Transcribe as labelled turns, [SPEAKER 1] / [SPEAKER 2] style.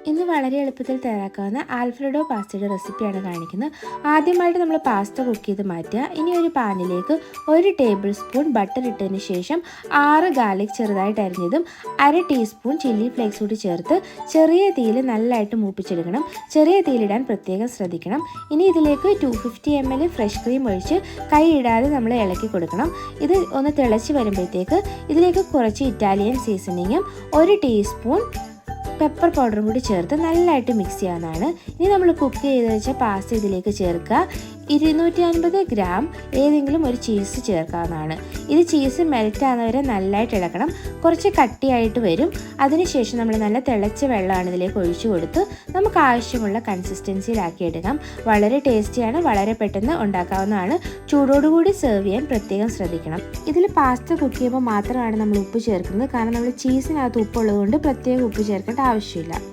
[SPEAKER 1] ഇന്ന് വളരെ എളുപ്പത്തിൽ തയ്യാറാക്കാവുന്ന ആൽഫ്രെഡോ പാസ്തയുടെ റെസിപ്പിയാണ് കാണിക്കുന്നത്. ആദ്യമായിട്ട് നമ്മൾ പാസ്ത കുക്ക് ചെയ്ത് മാറ്റുക. ഇനി ഒരു പാനിലേക്ക് 1 ടേബിൾ സ്പൂൺ ബട്ടർ ഇട്ടതിന് ശേഷം 6 ഗാർലിക് ചെറുതായിട്ട് അരിഞ്ഞതും 1/2 ടീസ്പൂൺ ചില്ലി ഫ്ലേക്സ് കൂടി ചേർത്ത് ചെറിയ തീയിൽ നല്ലതായിട്ട് മൂപ്പിച്ചെടുക്കണം. ചെറിയ തീയിലിടാൻ പ്രത്യേകം ശ്രദ്ധിക്കണം. ഇനി ഇതിലേക്ക് 250 ml ഫ്രഷ് ക്രീം ഒഴിച്ച് കൈ ഇടാതെ നമ്മൾ ഇളക്കി കൊടുക്കണം. ഇത് ഒന്ന് തിളച്ച് വരുമ്പോഴത്തേക്ക് ഇതിലേക്ക് കുറച്ച് ഇറ്റാലിയൻ സീസണിങ്ങും 1 ടീസ്പൂൺ പെപ്പർ പൗഡറും കൂടി ചേർത്ത് നല്ലതായിട്ട് മിക്സ് ചെയ്യാവുന്നതാണ്. ഇനി നമ്മൾ കുക്ക് ചെയ്ത് വെച്ച പാസ്ത ഇതിലേക്ക് ചേർക്കുക. 250 ഗ്രാം ഏതെങ്കിലും ഒരു ചീസ് ചേർക്കാവുന്നതാണ്. ഇത് ചീസ് മെൽറ്റ് ആകുന്നവരെ നല്ലതായിട്ട് ഇളക്കണം. കുറച്ച് കട്ടിയായിട്ട് വരും. അതിനുശേഷം നമ്മൾ നല്ല തിളച്ച വെള്ളമാണ് ഇതിലേക്ക് ഒഴിച്ചു കൊടുത്ത് നമുക്ക് ആവശ്യമുള്ള കൺസിസ്റ്റൻസിയിലാക്കി എടുക്കാം. വളരെ ടേസ്റ്റിയാണ്, വളരെ പെട്ടെന്ന് ഉണ്ടാക്കാവുന്നതാണ്. ചൂടോടുകൂടി സെർവ് ചെയ്യാൻ പ്രത്യേകം ശ്രദ്ധിക്കണം. ഇതിൽ പാസ്ത കുക്ക് ചെയ്യുമ്പോൾ മാത്രമാണ് നമ്മൾ ഉപ്പ് ചേർക്കുന്നത്. കാരണം നമ്മൾ ചീസിനകത്ത് ഉപ്പുള്ളത് കൊണ്ട് പ്രത്യേകം ഉപ്പ് ചേർക്കേണ്ട ആവശ്യമില്ല.